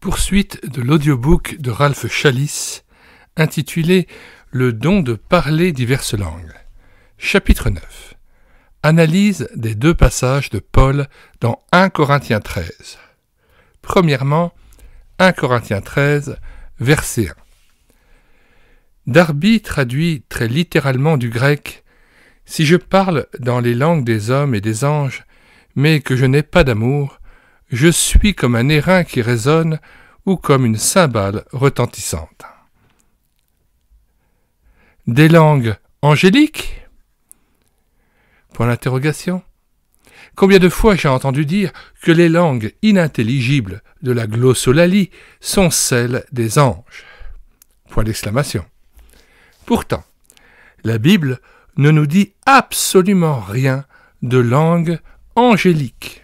Poursuite de l'audiobook de Ralph Challis, intitulé « Le don de parler diverses langues ». Chapitre 9. Analyse des deux passages de Paul dans 1 Corinthiens 13. Premièrement, 1 Corinthiens 13, verset 1. Darby traduit très littéralement du grec « Si je parle dans les langues des hommes et des anges, mais que je n'ai pas d'amour, je suis comme un airain qui résonne ou comme une cymbale retentissante. » Des langues angéliques ? Point d'interrogation. Combien de fois j'ai entendu dire que les langues inintelligibles de la glossolalie sont celles des anges ? Point d'exclamation. Pourtant, la Bible ne nous dit absolument rien de langue angélique.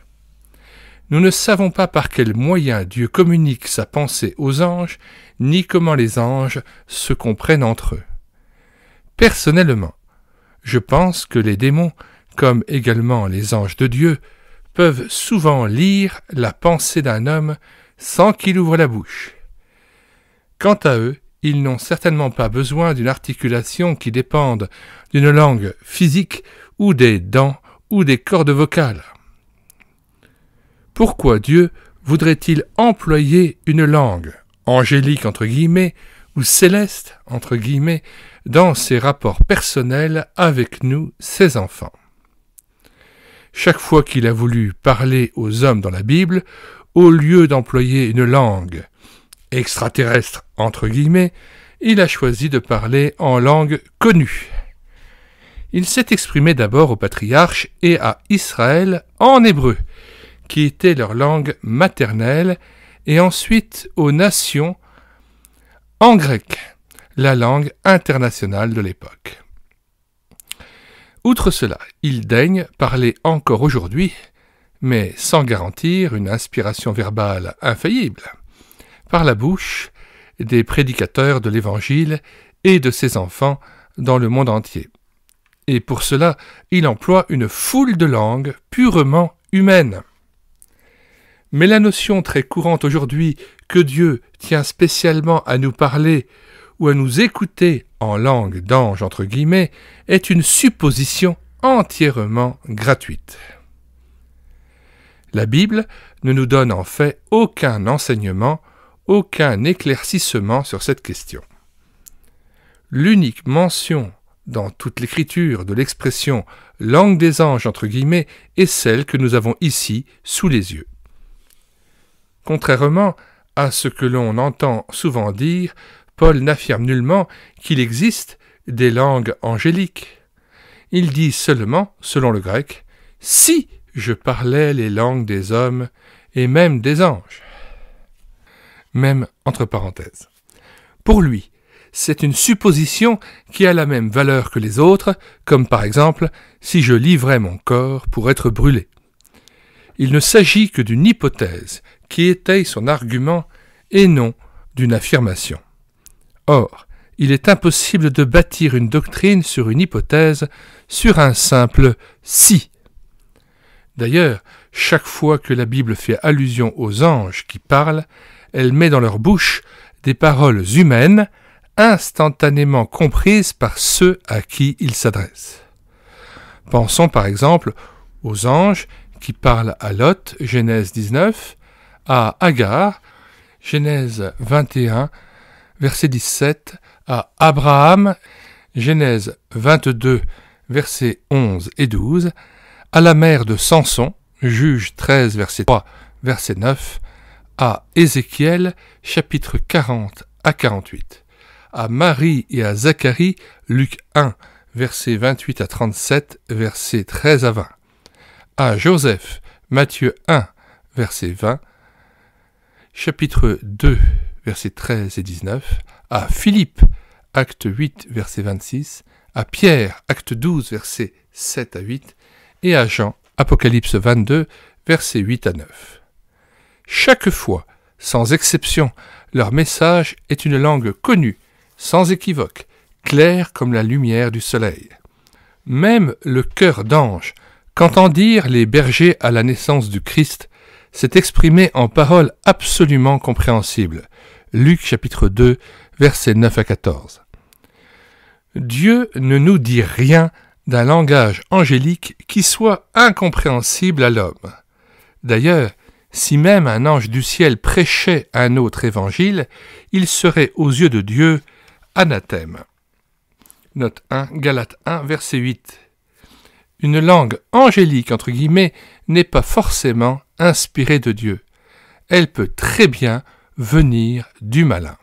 Nous ne savons pas par quel moyen Dieu communique sa pensée aux anges, ni comment les anges se comprennent entre eux. Personnellement, je pense que les démons, comme également les anges de Dieu, peuvent souvent lire la pensée d'un homme sans qu'il ouvre la bouche. Quant à eux, ils n'ont certainement pas besoin d'une articulation qui dépende d'une langue physique ou des dents ou des cordes vocales. Pourquoi Dieu voudrait-il employer une langue angélique entre guillemets ou céleste entre guillemets dans ses rapports personnels avec nous, ses enfants ? Chaque fois qu'il a voulu parler aux hommes dans la Bible, au lieu d'employer une langue extraterrestre entre guillemets, il a choisi de parler en langue connue. Il s'est exprimé d'abord aux patriarches et à Israël en hébreu, qui était leur langue maternelle, et ensuite aux nations en grec, la langue internationale de l'époque. Outre cela, il daigne parler encore aujourd'hui, mais sans garantir une inspiration verbale infaillible, par la bouche des prédicateurs de l'Évangile et de ses enfants dans le monde entier. Et pour cela, il emploie une foule de langues purement humaines. Mais la notion très courante aujourd'hui que Dieu tient spécialement à nous parler ou à nous écouter en langue d'ange entre guillemets est une supposition entièrement gratuite. La Bible ne nous donne en fait aucun enseignement, aucun éclaircissement sur cette question. L'unique mention dans toute l'écriture de l'expression « langue des anges » entre guillemets est celle que nous avons ici sous les yeux. Contrairement à ce que l'on entend souvent dire, Paul n'affirme nullement qu'il existe des langues angéliques. Il dit seulement, selon le grec, « si je parlais les langues des hommes et même des anges ». Même entre parenthèses. Pour lui, c'est une supposition qui a la même valeur que les autres, comme par exemple « si je livrais mon corps pour être brûlé ». Il ne s'agit que d'une hypothèse qui étaye son argument et non d'une affirmation. Or, il est impossible de bâtir une doctrine sur une hypothèse, sur un simple « si ». D'ailleurs, chaque fois que la Bible fait allusion aux anges qui parlent, elle met dans leur bouche des paroles humaines, instantanément comprises par ceux à qui ils s'adressent. Pensons par exemple aux anges qui parlent à Lot, Genèse 19, à Agar, Genèse 21, verset 17, à Abraham, Genèse 22, versets 11 et 12, à la mère de Samson, Juge 13, verset 3, verset 9, à Ézéchiel, chapitre 40 à 48, à Marie et à Zacharie, Luc 1, versets 28 à 37, versets 13 à 20, à Joseph, Matthieu 1, verset 20, chapitre 2, versets 13 et 19, à Philippe, acte 8, verset 26, à Pierre, acte 12, versets 7 à 8, et à Jean, Apocalypse 22, versets 8 à 9. Chaque fois, sans exception, leur message est une langue connue, sans équivoque, claire comme la lumière du soleil. Même le chœur d'anges qu'entend dire les bergers à la naissance du Christ c'est exprimé en paroles absolument compréhensibles. Luc chapitre 2, versets 9 à 14. Dieu ne nous dit rien d'un langage angélique qui soit incompréhensible à l'homme. D'ailleurs, si même un ange du ciel prêchait un autre évangile, il serait aux yeux de Dieu anathème. Note 1, Galates 1, verset 8. Une langue angélique, entre guillemets, n'est pas forcément inspirée de Dieu. Elle peut très bien venir du malin.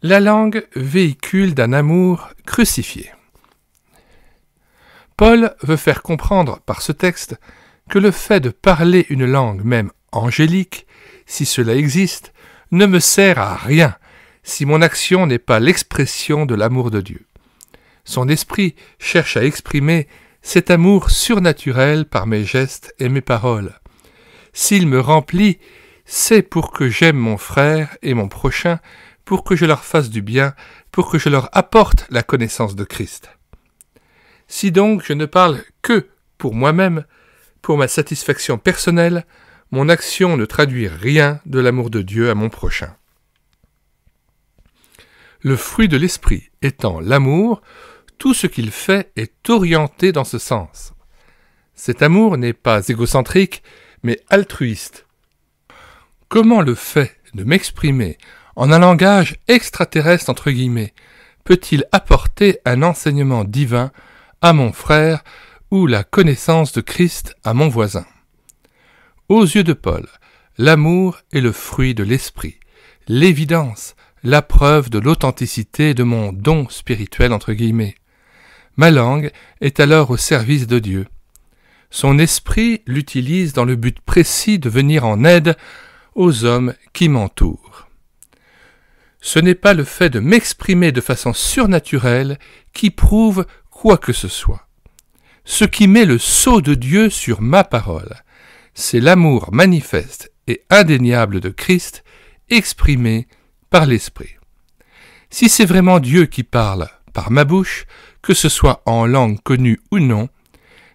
La langue véhicule d'un amour crucifié. Paul veut faire comprendre par ce texte que le fait de parler une langue même angélique, si cela existe, ne me sert à rien si mon action n'est pas l'expression de l'amour de Dieu. Son esprit cherche à exprimer cet amour surnaturel par mes gestes et mes paroles. S'il me remplit, c'est pour que j'aime mon frère et mon prochain, pour que je leur fasse du bien, pour que je leur apporte la connaissance de Christ. Si donc je ne parle que pour moi-même, pour ma satisfaction personnelle, mon action ne traduit rien de l'amour de Dieu à mon prochain. Le fruit de l'esprit étant l'amour, tout ce qu'il fait est orienté dans ce sens. Cet amour n'est pas égocentrique, mais altruiste. Comment le fait de m'exprimer en un langage extraterrestre entre guillemets peut-il apporter un enseignement divin à mon frère ou la connaissance de Christ à mon voisin? Aux yeux de Paul, l'amour est le fruit de l'esprit, l'évidence, la preuve de l'authenticité de mon don spirituel entre guillemets. Ma langue est alors au service de Dieu. Son esprit l'utilise dans le but précis de venir en aide aux hommes qui m'entourent. Ce n'est pas le fait de m'exprimer de façon surnaturelle qui prouve quoi que ce soit. Ce qui met le sceau de Dieu sur ma parole, c'est l'amour manifeste et indéniable de Christ exprimé par l'Esprit. Si c'est vraiment Dieu qui parle par ma bouche, que ce soit en langue connue ou non,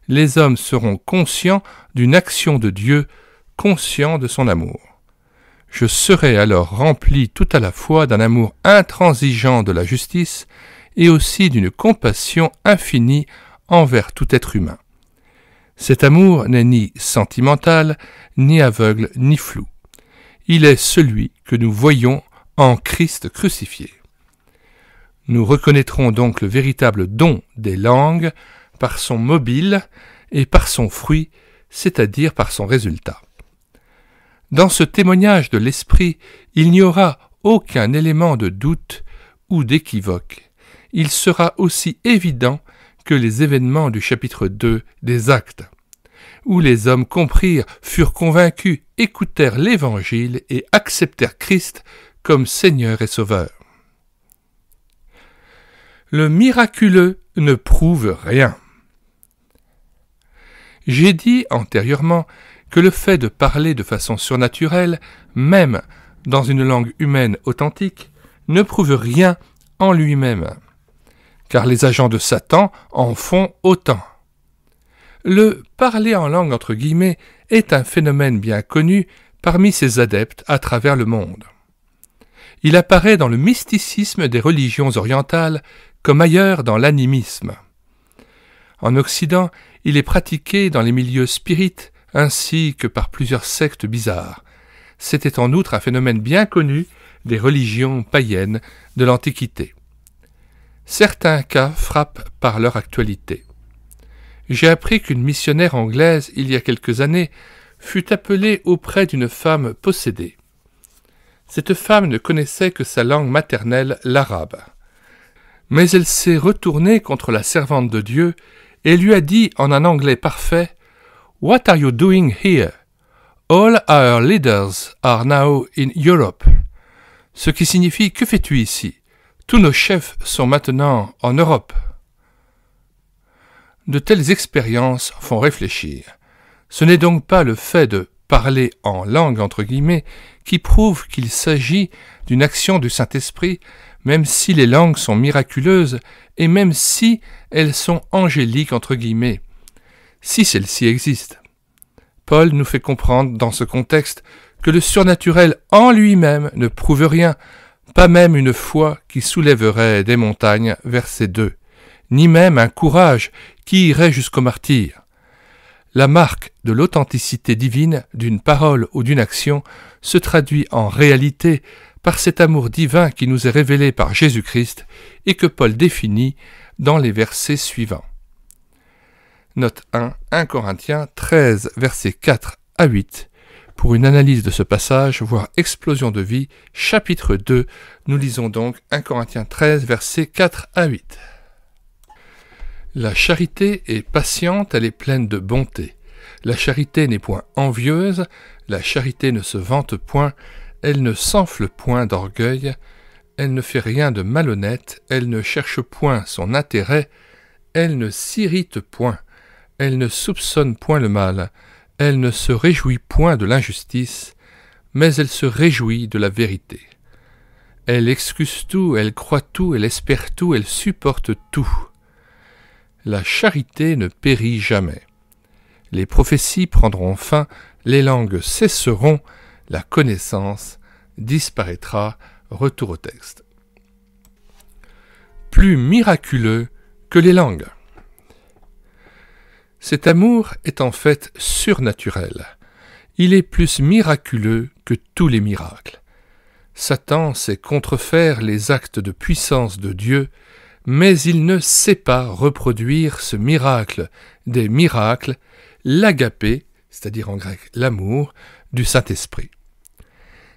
les hommes seront conscients d'une action de Dieu, conscients de son amour. Je serai alors rempli tout à la fois d'un amour intransigeant de la justice et aussi d'une compassion infinie envers tout être humain. Cet amour n'est ni sentimental, ni aveugle, ni flou. Il est celui que nous voyons en Christ crucifié. Nous reconnaîtrons donc le véritable don des langues par son mobile et par son fruit, c'est-à-dire par son résultat. Dans ce témoignage de l'Esprit, il n'y aura aucun élément de doute ou d'équivoque. Il sera aussi évident que les événements du chapitre 2 des Actes, où les hommes comprirent, furent convaincus, écoutèrent l'Évangile et acceptèrent Christ comme Seigneur et Sauveur. Le miraculeux ne prouve rien. J'ai dit antérieurement que le fait de parler de façon surnaturelle, même dans une langue humaine authentique, ne prouve rien en lui-même, car les agents de Satan en font autant. Le parler en langue entre guillemets est un phénomène bien connu parmi ses adeptes à travers le monde. Il apparaît dans le mysticisme des religions orientales comme ailleurs dans l'animisme. En Occident, il est pratiqué dans les milieux spirites ainsi que par plusieurs sectes bizarres. C'était en outre un phénomène bien connu des religions païennes de l'Antiquité. Certains cas frappent par leur actualité. J'ai appris qu'une missionnaire anglaise, il y a quelques années, fut appelée auprès d'une femme possédée. Cette femme ne connaissait que sa langue maternelle, l'arabe. Mais elle s'est retournée contre la servante de Dieu et lui a dit en un anglais parfait « What are you doing here? All our leaders are now in Europe. » Ce qui signifie « Que fais-tu ici? Tous nos chefs sont maintenant en Europe. » De telles expériences font réfléchir. Ce n'est donc pas le fait de parler en langue entre guillemets qui prouve qu'il s'agit d'une action du Saint-Esprit, même si les langues sont miraculeuses et même si elles sont angéliques entre guillemets, si celles-ci existent. Paul nous fait comprendre dans ce contexte que le surnaturel en lui-même ne prouve rien, pas même une foi qui soulèverait des montagnes, verset 2, ni même un courage qui irait jusqu'au martyre. La marque de l'authenticité divine d'une parole ou d'une action se traduit en réalité par cet amour divin qui nous est révélé par Jésus-Christ et que Paul définit dans les versets suivants. Note 1 Corinthiens 13, versets 4 à 8. Pour une analyse de ce passage, voire explosion de vie, chapitre 2, nous lisons donc 1 Corinthiens 13, versets 4 à 8. La charité est patiente, elle est pleine de bonté. La charité n'est point envieuse, la charité ne se vante point, elle ne s'enfle point d'orgueil, elle ne fait rien de malhonnête, elle ne cherche point son intérêt, elle ne s'irrite point, elle ne soupçonne point le mal, elle ne se réjouit point de l'injustice, mais elle se réjouit de la vérité. Elle excuse tout, elle croit tout, elle espère tout, elle supporte tout. La charité ne périt jamais. Les prophéties prendront fin, les langues cesseront, la connaissance disparaîtra. Retour au texte. Plus miraculeux que les langues. Cet amour est en fait surnaturel. Il est plus miraculeux que tous les miracles. Satan sait contrefaire les actes de puissance de Dieu, mais il ne sait pas reproduire ce miracle des miracles, l'agapé, c'est-à-dire en grec l'amour, du Saint-Esprit.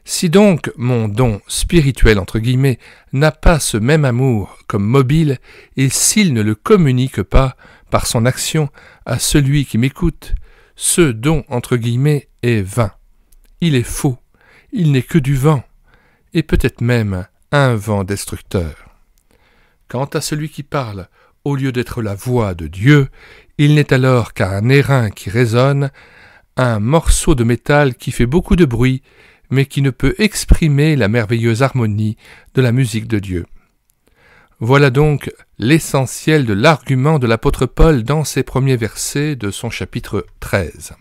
Si donc mon don spirituel entre guillemets n'a pas ce même amour comme mobile, et s'il ne le communique pas par son action à celui qui m'écoute, ce don entre guillemets est vain. Il est faux, il n'est que du vent, et peut-être même un vent destructeur. Quant à celui qui parle, au lieu d'être la voix de Dieu, il n'est alors qu'un airain qui résonne, un morceau de métal qui fait beaucoup de bruit, mais qui ne peut exprimer la merveilleuse harmonie de la musique de Dieu. Voilà donc l'essentiel de l'argument de l'apôtre Paul dans ses premiers versets de son chapitre 13.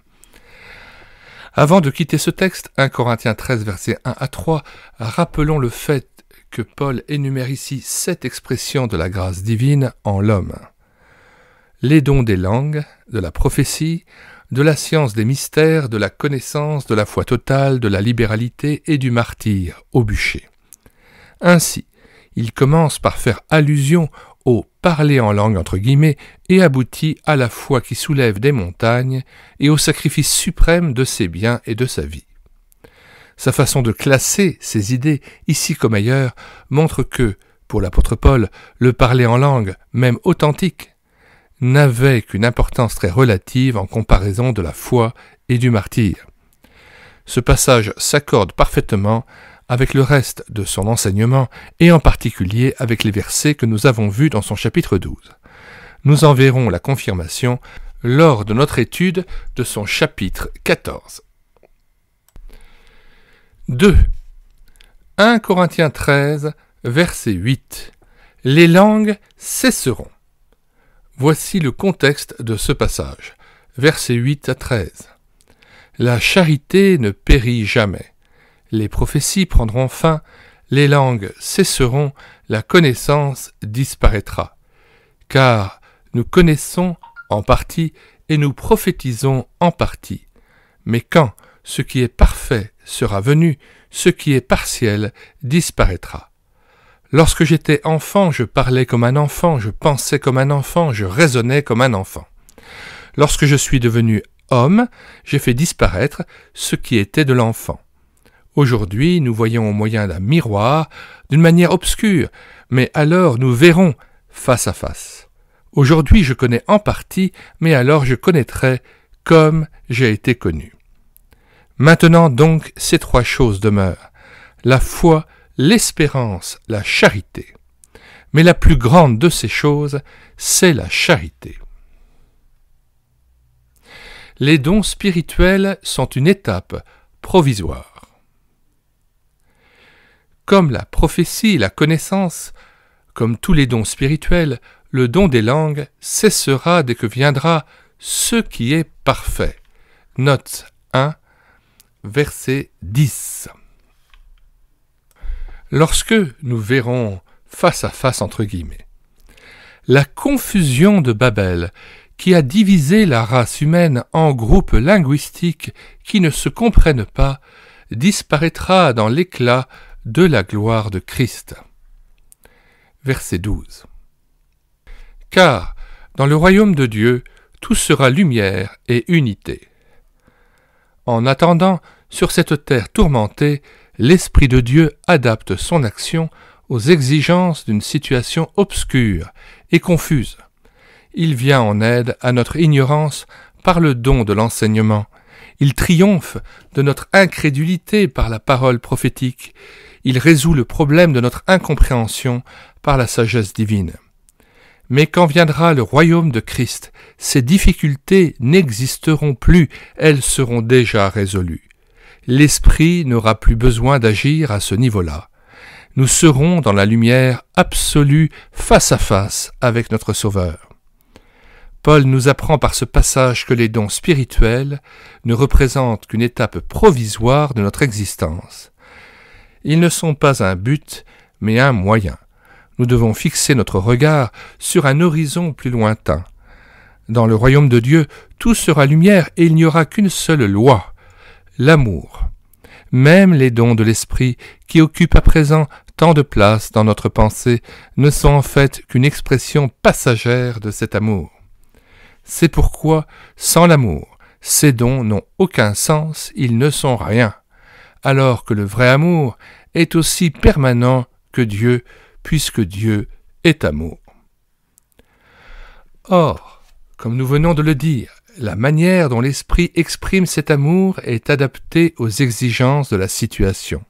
Avant de quitter ce texte, 1 Corinthiens 13, versets 1 à 3, rappelons le fait que Paul énumère ici 7 expressions de la grâce divine en l'homme. Les dons des langues, de la prophétie, de la science des mystères, de la connaissance, de la foi totale, de la libéralité et du martyre au bûcher. Ainsi, il commence par faire allusion au « parler en langue » entre guillemets et aboutit à la foi qui soulève des montagnes et au sacrifice suprême de ses biens et de sa vie. Sa façon de classer ses idées, ici comme ailleurs, montre que, pour l'apôtre Paul, le parler en langue, même authentique, n'avait qu'une importance très relative en comparaison de la foi et du martyre. Ce passage s'accorde parfaitement avec le reste de son enseignement et en particulier avec les versets que nous avons vus dans son chapitre 12. Nous en verrons la confirmation lors de notre étude de son chapitre 14. 2. 1 Corinthiens 13, verset 8. Les langues cesseront. Voici le contexte de ce passage, versets 8 à 13. La charité ne périt jamais. Les prophéties prendront fin, les langues cesseront, la connaissance disparaîtra. Car nous connaissons en partie et nous prophétisons en partie. Mais quand ce qui est parfait sera venu, ce qui est partiel disparaîtra. Lorsque j'étais enfant, je parlais comme un enfant, je pensais comme un enfant, je raisonnais comme un enfant. Lorsque je suis devenu homme, j'ai fait disparaître ce qui était de l'enfant. Aujourd'hui, nous voyons au moyen d'un miroir, d'une manière obscure, mais alors nous verrons face à face. Aujourd'hui, je connais en partie, mais alors je connaîtrai comme j'ai été connu. Maintenant donc, ces 3 choses demeurent. La foi, l'espérance, la charité. Mais la plus grande de ces choses, c'est la charité. Les dons spirituels sont une étape provisoire. Comme la prophétie et la connaissance, comme tous les dons spirituels, le don des langues cessera dès que viendra ce qui est parfait. note 1, verset 10. Lorsque nous verrons face à face, entre guillemets, la confusion de Babel qui a divisé la race humaine en groupes linguistiques qui ne se comprennent pas, disparaîtra dans l'éclat de la gloire de Christ. Verset 12. Car, dans le royaume de Dieu, tout sera lumière et unité. En attendant, sur cette terre tourmentée, l'Esprit de Dieu adapte son action aux exigences d'une situation obscure et confuse. Il vient en aide à notre ignorance par le don de l'enseignement. Il triomphe de notre incrédulité par la parole prophétique. Il résout le problème de notre incompréhension par la sagesse divine. Mais quand viendra le royaume de Christ, ces difficultés n'existeront plus, elles seront déjà résolues. L'Esprit n'aura plus besoin d'agir à ce niveau-là. Nous serons dans la lumière absolue, face à face avec notre Sauveur. Paul nous apprend par ce passage que les dons spirituels ne représentent qu'une étape provisoire de notre existence. Ils ne sont pas un but, mais un moyen. Nous devons fixer notre regard sur un horizon plus lointain. Dans le royaume de Dieu, tout sera lumière et il n'y aura qu'une seule loi, l'amour. Même les dons de l'esprit, qui occupent à présent tant de place dans notre pensée, ne sont en fait qu'une expression passagère de cet amour. C'est pourquoi, sans l'amour, ces dons n'ont aucun sens, ils ne sont rien, alors que le vrai amour est aussi permanent que Dieu, puisque Dieu est amour. Or, comme nous venons de le dire, la manière dont l'Esprit exprime cet amour est adaptée aux exigences de la situation.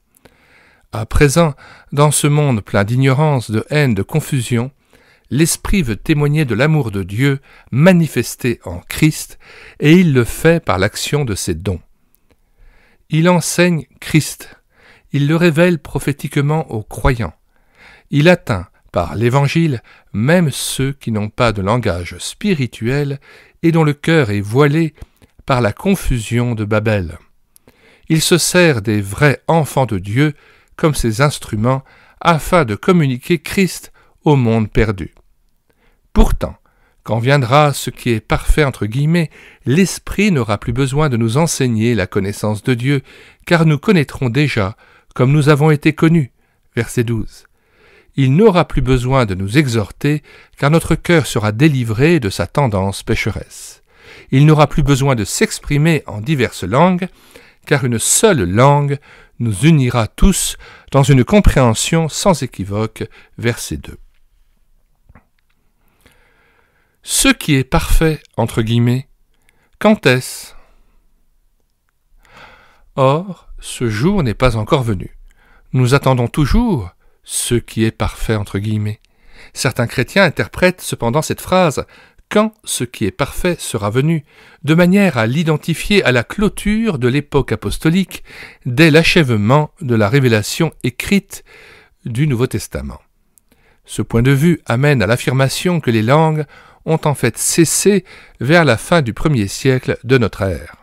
À présent, dans ce monde plein d'ignorance, de haine, de confusion, l'Esprit veut témoigner de l'amour de Dieu manifesté en Christ, et il le fait par l'action de ses dons. Il enseigne Christ, il le révèle prophétiquement aux croyants. Il atteint par l'Évangile même ceux qui n'ont pas de langage spirituel et dont le cœur est voilé par la confusion de Babel. Il se sert des vrais enfants de Dieu comme ses instruments afin de communiquer Christ au monde perdu. Pourtant, quand viendra ce qui est parfait entre guillemets, l'Esprit n'aura plus besoin de nous enseigner la connaissance de Dieu, car nous connaîtrons déjà comme nous avons été connus. Verset 12. Il n'aura plus besoin de nous exhorter, car notre cœur sera délivré de sa tendance pécheresse. Il n'aura plus besoin de s'exprimer en diverses langues, car une seule langue nous unira tous dans une compréhension sans équivoque. Verset 2. Ce qui est parfait, entre guillemets, quand est-ce ? Or, ce jour n'est pas encore venu. Nous attendons toujours ce qui est parfait, entre guillemets. Certains chrétiens interprètent cependant cette phrase « quand ce qui est parfait sera venu », de manière à l'identifier à la clôture de l'époque apostolique, dès l'achèvement de la révélation écrite du Nouveau Testament. Ce point de vue amène à l'affirmation que les langues ont en fait cessé vers la fin du 1er siècle de notre ère.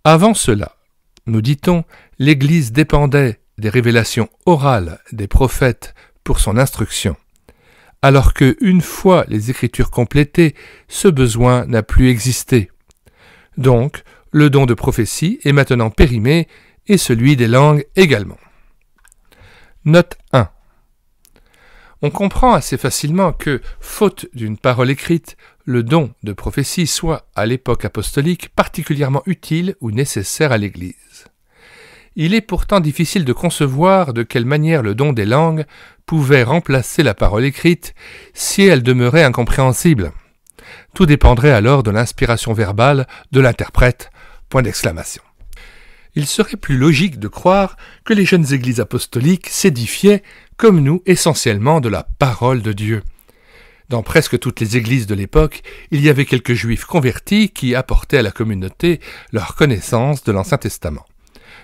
Avant cela, nous dit-on, l'Église dépendait des révélations orales des prophètes pour son instruction, alors que, une fois les Écritures complétées, ce besoin n'a plus existé. Donc, le don de prophétie est maintenant périmé et celui des langues également. Note 1. On comprend assez facilement que, faute d'une parole écrite, le don de prophétie soit, à l'époque apostolique, particulièrement utile ou nécessaire à l'Église. Il est pourtant difficile de concevoir de quelle manière le don des langues pouvait remplacer la parole écrite si elle demeurait incompréhensible. Tout dépendrait alors de l'inspiration verbale de l'interprète. Point d'exclamation. Il serait plus logique de croire que les jeunes églises apostoliques s'édifiaient, comme nous, essentiellement de la parole de Dieu. Dans presque toutes les églises de l'époque, il y avait quelques juifs convertis qui apportaient à la communauté leur connaissance de l'Ancien Testament.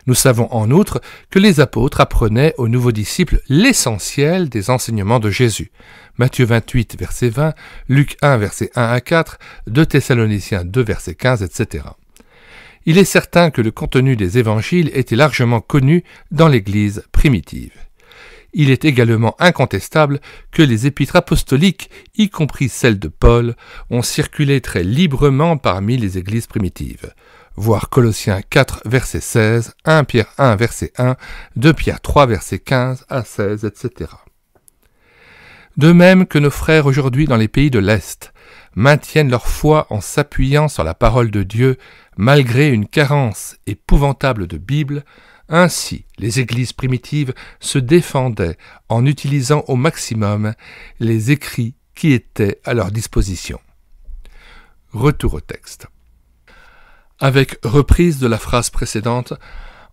Nous savons en outre que les apôtres apprenaient aux nouveaux disciples l'essentiel des enseignements de Jésus. Matthieu 28, verset 20, Luc 1, verset 1 à 4, 2 Thessaloniciens 2, verset 15, etc. il est certain que le contenu des évangiles était largement connu dans l'Église primitive. Il est également incontestable que les épîtres apostoliques, y compris celles de Paul, ont circulé très librement parmi les églises primitives. Voir Colossiens 4, verset 16, 1 Pierre 1, verset 1, 2 Pierre 3, verset 15 à 16, etc. De même que nos frères aujourd'hui dans les pays de l'Est maintiennent leur foi en s'appuyant sur la parole de Dieu malgré une carence épouvantable de Bible, ainsi les églises primitives se défendaient en utilisant au maximum les écrits qui étaient à leur disposition. Retour au texte. Avec reprise de la phrase précédente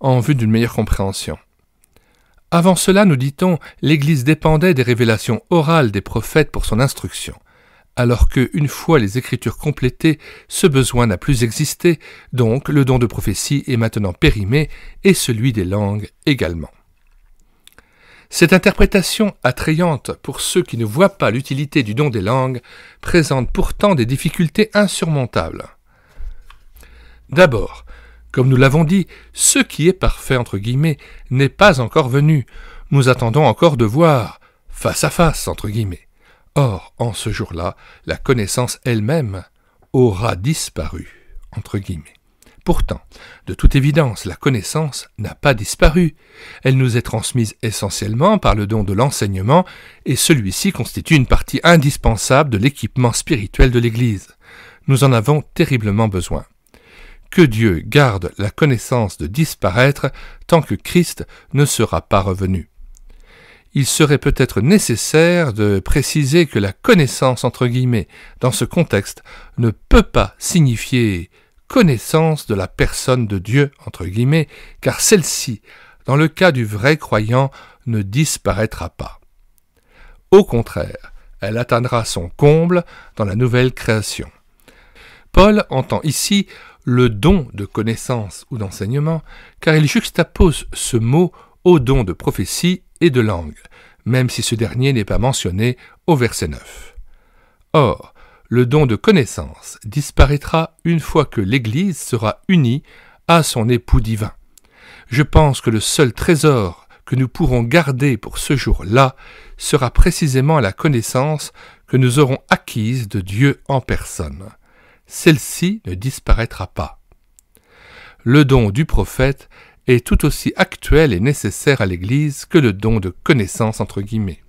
en vue d'une meilleure compréhension. Avant cela, nous dit-on, l'Église dépendait des révélations orales des prophètes pour son instruction, alors que, une fois les Écritures complétées, ce besoin n'a plus existé, donc le don de prophétie est maintenant périmé, et celui des langues également. Cette interprétation attrayante pour ceux qui ne voient pas l'utilité du don des langues présente pourtant des difficultés insurmontables. D'abord, comme nous l'avons dit, ce qui est parfait entre guillemets n'est pas encore venu. Nous attendons encore de voir face à face entre guillemets. Or, en ce jour-là, la connaissance elle-même aura disparu entre guillemets. Pourtant, de toute évidence, la connaissance n'a pas disparu. Elle nous est transmise essentiellement par le don de l'enseignement, et celui-ci constitue une partie indispensable de l'équipement spirituel de l'Église. Nous en avons terriblement besoin. Que Dieu garde la connaissance de disparaître tant que Christ ne sera pas revenu. Il serait peut-être nécessaire de préciser que la connaissance entre guillemets dans ce contexte ne peut pas signifier connaissance de la personne de Dieu entre guillemets, car celle-ci, dans le cas du vrai croyant, ne disparaîtra pas. Au contraire, elle atteindra son comble dans la nouvelle création. Paul entend ici le don de connaissance ou d'enseignement, car il juxtapose ce mot au don de prophétie et de langue, même si ce dernier n'est pas mentionné au verset 9. Or, le don de connaissance disparaîtra une fois que l'Église sera unie à son époux divin. Je pense que le seul trésor que nous pourrons garder pour ce jour-là sera précisément la connaissance que nous aurons acquise de Dieu en personne. Celle-ci ne disparaîtra pas. Le don du prophète est tout aussi actuel et nécessaire à l'Église que le don de connaissance entre guillemets.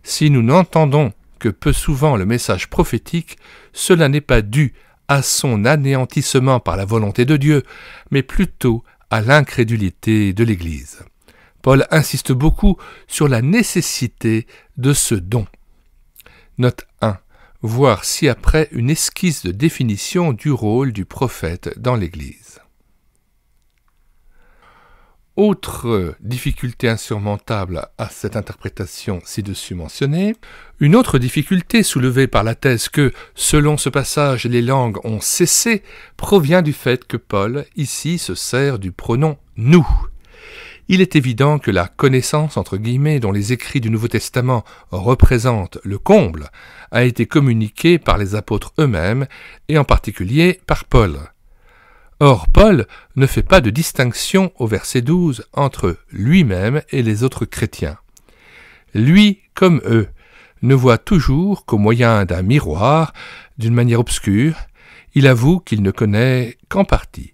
Si nous n'entendons que peu souvent le message prophétique, cela n'est pas dû à son anéantissement par la volonté de Dieu, mais plutôt à l'incrédulité de l'Église. Paul insiste beaucoup sur la nécessité de ce don. Note 1. Voir ci-après une esquisse de définition du rôle du prophète dans l'Église. Autre difficulté insurmontable à cette interprétation ci-dessus mentionnée, une autre difficulté soulevée par la thèse que, selon ce passage, les langues ont cessé, provient du fait que Paul, ici, se sert du pronom « nous ». Il est évident que la connaissance, entre guillemets, dont les écrits du Nouveau Testament représentent le comble, a été communiquée par les apôtres eux-mêmes, et en particulier par Paul. Or, Paul ne fait pas de distinction au verset 12 entre lui-même et les autres chrétiens. Lui, comme eux, ne voit toujours qu'au moyen d'un miroir, d'une manière obscure, il avoue qu'il ne connaît qu'en partie.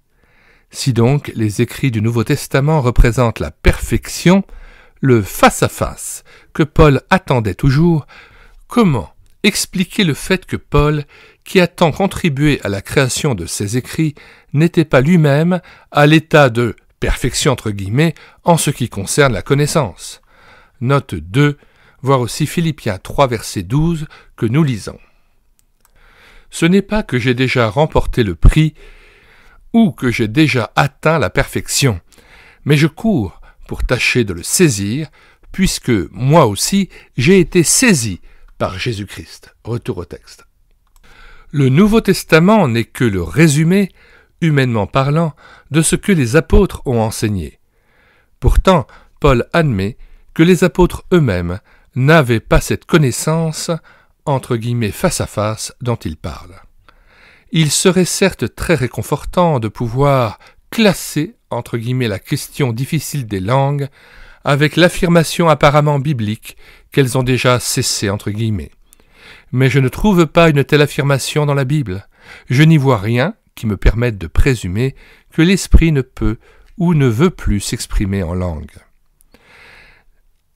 Si donc les écrits du Nouveau Testament représentent la perfection, le face-à-face que Paul attendait toujours, comment expliquer le fait que Paul, qui a tant contribué à la création de ses écrits, n'était pas lui-même à l'état de « perfection » entre guillemets en ce qui concerne la connaissance. Note 2, voir aussi Philippiens 3 verset 12 que nous lisons. Ce n'est pas que j'ai déjà remporté le prix ou que j'ai déjà atteint la perfection, mais je cours pour tâcher de le saisir, puisque moi aussi j'ai été saisi par Jésus-Christ. Retour au texte. Le Nouveau Testament n'est que le résumé, humainement parlant, de ce que les apôtres ont enseigné. Pourtant, Paul admet que les apôtres eux-mêmes n'avaient pas cette connaissance, entre guillemets face à face, dont il parle. il serait certes très réconfortant de pouvoir classer, entre guillemets, la question difficile des langues avec l'affirmation apparemment biblique qu'elles ont déjà cessé, entre guillemets. Mais je ne trouve pas une telle affirmation dans la Bible. Je n'y vois rien qui me permette de présumer que l'esprit ne peut ou ne veut plus s'exprimer en langue.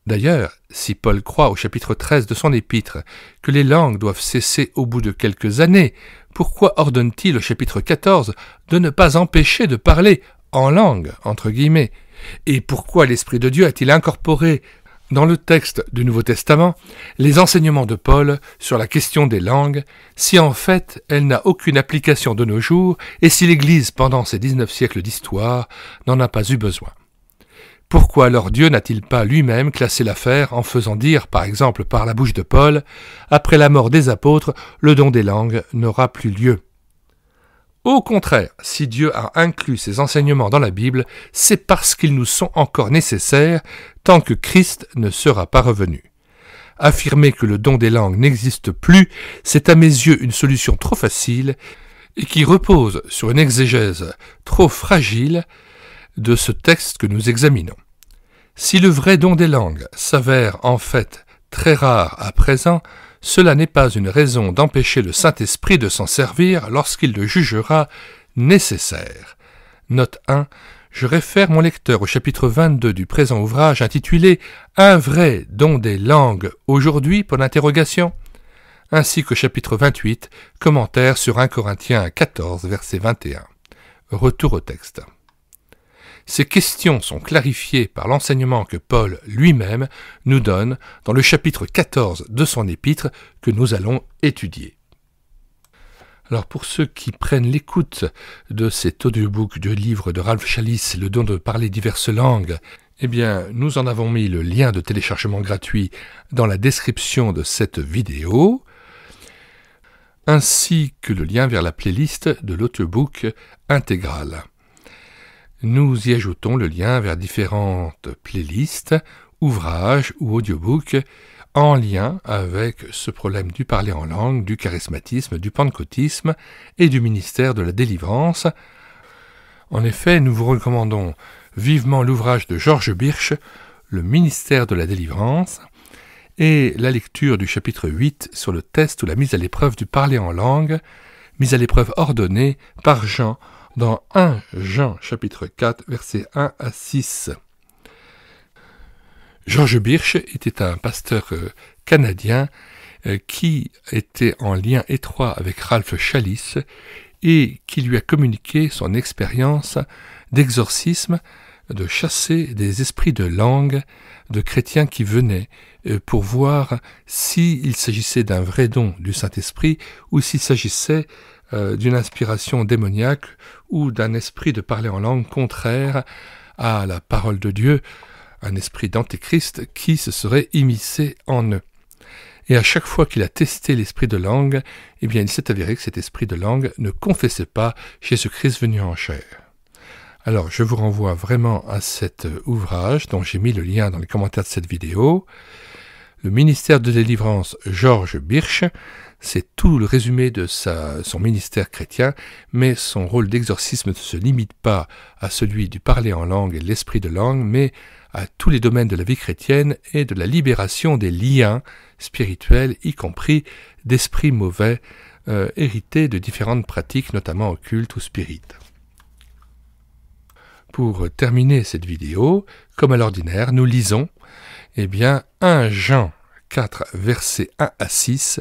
D'ailleurs, si Paul croit au chapitre 13 de son épître que les langues doivent cesser au bout de quelques années, pourquoi ordonne-t-il au chapitre 14 de ne pas empêcher de parler en langue, entre guillemets? Et pourquoi l'Esprit de Dieu a-t-il incorporé dans le texte du Nouveau Testament les enseignements de Paul sur la question des langues, si en fait elle n'a aucune application de nos jours et si l'Église, pendant ces 19 siècles d'histoire, n'en a pas eu besoin? Pourquoi alors Dieu n'a-t-il pas lui-même classé l'affaire en faisant dire, par exemple par la bouche de Paul, « Après la mort des apôtres, le don des langues n'aura plus lieu ». Au contraire, si Dieu a inclus ces enseignements dans la Bible, c'est parce qu'ils nous sont encore nécessaires tant que Christ ne sera pas revenu. Affirmer que le don des langues n'existe plus, c'est à mes yeux une solution trop facile et qui repose sur une exégèse trop fragile de ce texte que nous examinons. Si le vrai don des langues s'avère en fait très rare à présent, cela n'est pas une raison d'empêcher le Saint-Esprit de s'en servir lorsqu'il le jugera nécessaire. Note 1. Je réfère mon lecteur au chapitre 22 du présent ouvrage intitulé « Un vrai don des langues aujourd'hui ?» ainsi qu'au chapitre 28, commentaire sur 1 Corinthiens 14, verset 21. Retour au texte. Ces questions sont clarifiées par l'enseignement que Paul lui-même nous donne dans le chapitre 14 de son épître que nous allons étudier. Alors pour ceux qui prennent l'écoute de cet audiobook du livre de Ralph Chalice, Le don de parler diverses langues, eh bien nous en avons mis le lien de téléchargement gratuit dans la description de cette vidéo, ainsi que le lien vers la playlist de l'audiobook intégral. Nous y ajoutons le lien vers différentes playlists, ouvrages ou audiobooks en lien avec ce problème du parler en langue, du charismatisme, du pentecôtisme et du ministère de la délivrance. En effet, nous vous recommandons vivement l'ouvrage de Georges Birch, Le ministère de la délivrance, et la lecture du chapitre 8 sur le test ou la mise à l'épreuve du parler en langue, mise à l'épreuve ordonnée par Jean, dans 1 Jean chapitre 4, versets 1 à 6. Georges Birch était un pasteur canadien qui était en lien étroit avec Ralph Chalice et qui lui a communiqué son expérience d'exorcisme, de chasser des esprits de langue de chrétiens qui venaient pour voir s'il s'agissait d'un vrai don du Saint-Esprit ou s'il s'agissait d'une inspiration démoniaque ou d'un esprit de parler en langue contraire à la parole de Dieu, un esprit d'antéchrist qui se serait immiscé en eux. Et à chaque fois qu'il a testé l'esprit de langue, eh bien il s'est avéré que cet esprit de langue ne confessait pas Jésus-Christ venu en chair. Alors je vous renvoie vraiment à cet ouvrage dont j'ai mis le lien dans les commentaires de cette vidéo. Le ministère de délivrance Georges Birch, c'est tout le résumé de son ministère chrétien, mais son rôle d'exorcisme ne se limite pas à celui du parler en langue et de l'esprit de langue, mais à tous les domaines de la vie chrétienne et de la libération des liens spirituels, y compris d'esprits mauvais, hérités de différentes pratiques, notamment occultes ou spirites. Pour terminer cette vidéo, comme à l'ordinaire, nous lisons 1 Jean 4, versets 1 à 6,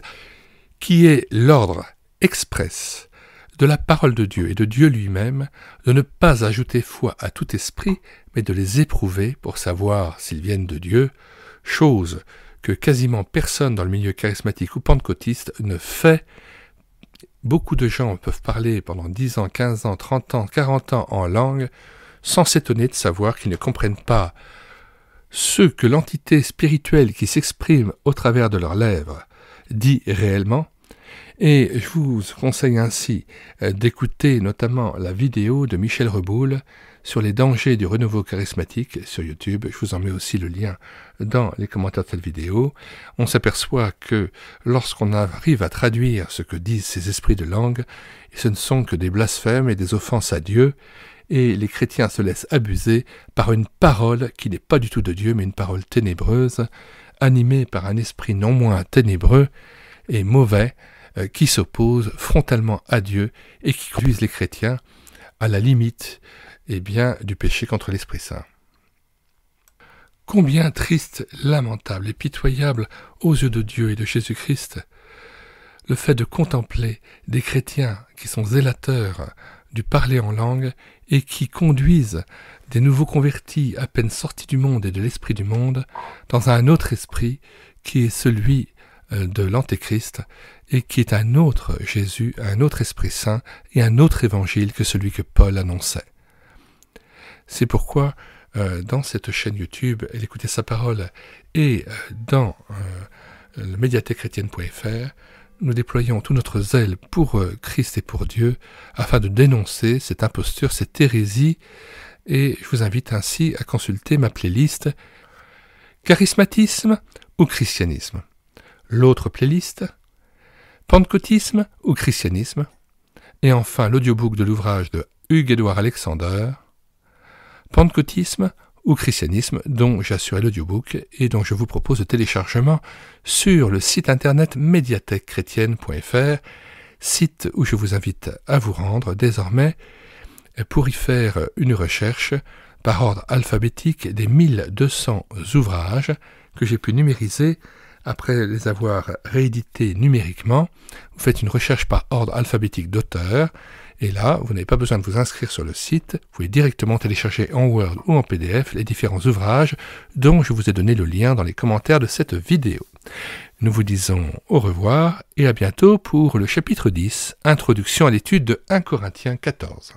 qui est l'ordre express de la parole de Dieu et de Dieu lui-même, de ne pas ajouter foi à tout esprit, mais de les éprouver pour savoir s'ils viennent de Dieu, chose que quasiment personne dans le milieu charismatique ou pentecôtiste ne fait. Beaucoup de gens peuvent parler pendant 10 ans, 15 ans, 30 ans, 40 ans en langue, sans s'étonner de savoir qu'ils ne comprennent pas ce que l'entité spirituelle qui s'exprime au travers de leurs lèvres dit réellement. Et je vous conseille ainsi d'écouter notamment la vidéo de Michel Reboul sur les dangers du renouveau charismatique sur YouTube. Je vous en mets aussi le lien dans les commentaires de cette vidéo. On s'aperçoit que lorsqu'on arrive à traduire ce que disent ces esprits de langue, ce ne sont que des blasphèmes et des offenses à Dieu, et les chrétiens se laissent abuser par une parole qui n'est pas du tout de Dieu, mais une parole ténébreuse, animée par un esprit non moins ténébreux et mauvais, qui s'oppose frontalement à Dieu et qui conduisent les chrétiens à la limite du péché contre l'Esprit Saint. Combien triste, lamentable et pitoyable aux yeux de Dieu et de Jésus-Christ le fait de contempler des chrétiens qui sont zélateurs du parler en langue et qui conduisent des nouveaux convertis à peine sortis du monde et de l'esprit du monde dans un autre esprit qui est celui de l'Antéchrist et qui est un autre Jésus, un autre Esprit Saint et un autre évangile que celui que Paul annonçait. C'est pourquoi dans cette chaîne YouTube, Écoutez sa parole, et dans le médiathèque-chrétienne.fr, nous déployons tout notre zèle pour Christ et pour Dieu afin de dénoncer cette imposture, cette hérésie, et je vous invite ainsi à consulter ma playlist Charismatisme ou Christianisme. L'autre playlist, Pentecôtisme ou Christianisme, et enfin l'audiobook de l'ouvrage de Hugues-Édouard Alexander, Pentecôtisme ou Christianisme, dont j'assure l'audiobook et dont je vous propose le téléchargement sur le site internet médiathèque-chrétienne.fr, site où je vous invite à vous rendre désormais pour y faire une recherche par ordre alphabétique des 1200 ouvrages que j'ai pu numériser après les avoir réédités numériquement. Vous faites une recherche par ordre alphabétique d'auteur, et là, vous n'avez pas besoin de vous inscrire sur le site, vous pouvez directement télécharger en Word ou en PDF les différents ouvrages dont je vous ai donné le lien dans les commentaires de cette vidéo. Nous vous disons au revoir et à bientôt pour le chapitre 10, Introduction à l'étude de 1 Corinthiens 14.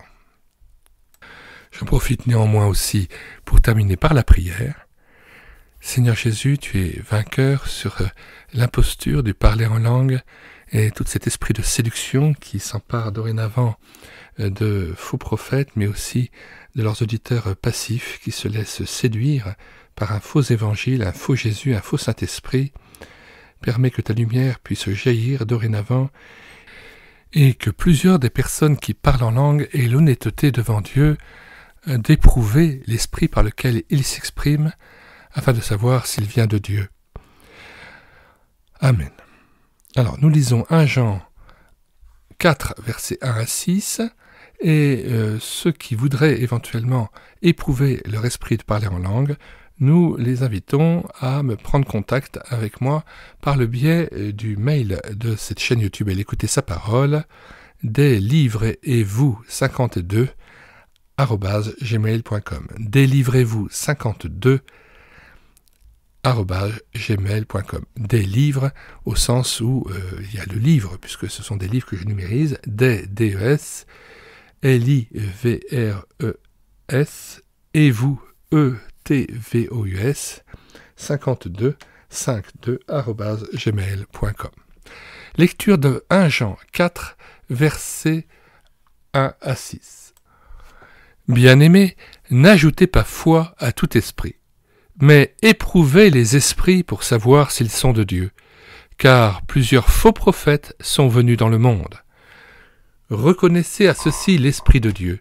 J'en profite néanmoins aussi pour terminer par la prière. Seigneur Jésus, tu es vainqueur sur l'imposture du parler en langue et tout cet esprit de séduction qui s'empare dorénavant de faux prophètes, mais aussi de leurs auditeurs passifs qui se laissent séduire par un faux évangile, un faux Jésus, un faux Saint-Esprit. Permets que ta lumière puisse jaillir dorénavant et que plusieurs des personnes qui parlent en langue aient l'honnêteté devant Dieu d'éprouver l'esprit par lequel ils s'expriment afin de savoir s'il vient de Dieu. Amen. Alors, nous lisons 1 Jean 4, versets 1 à 6, et ceux qui voudraient éventuellement éprouver leur esprit de parler en langue, nous les invitons à me prendre contact avec moi par le biais du mail de cette chaîne YouTube Écoutez sa parole, délivrez-vous 52 @gmail.com. Délivrez-vous 52 @gmail.com. Des livres au sens où il y a le livre, puisque ce sont des livres que je numérise, des DES, LIVRES, et vous, ETVOUS, 52 @gmail.com. Lecture de 1 Jean 4, versets 1 à 6. Bien-aimés, n'ajoutez pas foi à tout esprit, mais éprouvez les esprits pour savoir s'ils sont de Dieu, car plusieurs faux prophètes sont venus dans le monde. Reconnaissez à ceci l'Esprit de Dieu.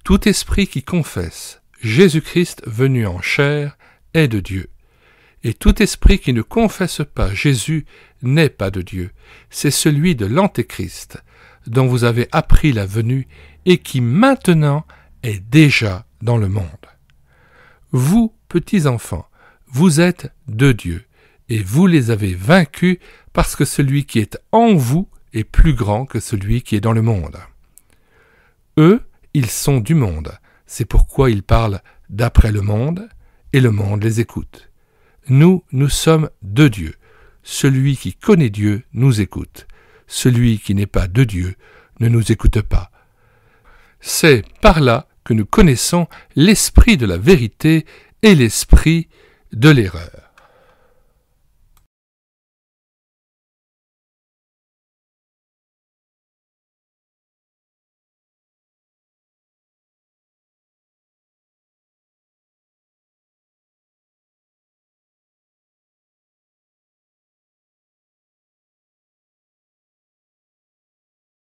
Tout esprit qui confesse Jésus-Christ venu en chair est de Dieu. Et tout esprit qui ne confesse pas Jésus n'est pas de Dieu. C'est celui de l'Antéchrist, dont vous avez appris la venue et qui maintenant est déjà dans le monde. Vous, petits enfants, vous êtes de Dieu, et vous les avez vaincus parce que celui qui est en vous est plus grand que celui qui est dans le monde. Eux, ils sont du monde, c'est pourquoi ils parlent d'après le monde, et le monde les écoute. Nous, nous sommes de Dieu. Celui qui connaît Dieu nous écoute. Celui qui n'est pas de Dieu ne nous écoute pas. C'est par là que nous connaissons l'esprit de la vérité et l'esprit de l'erreur.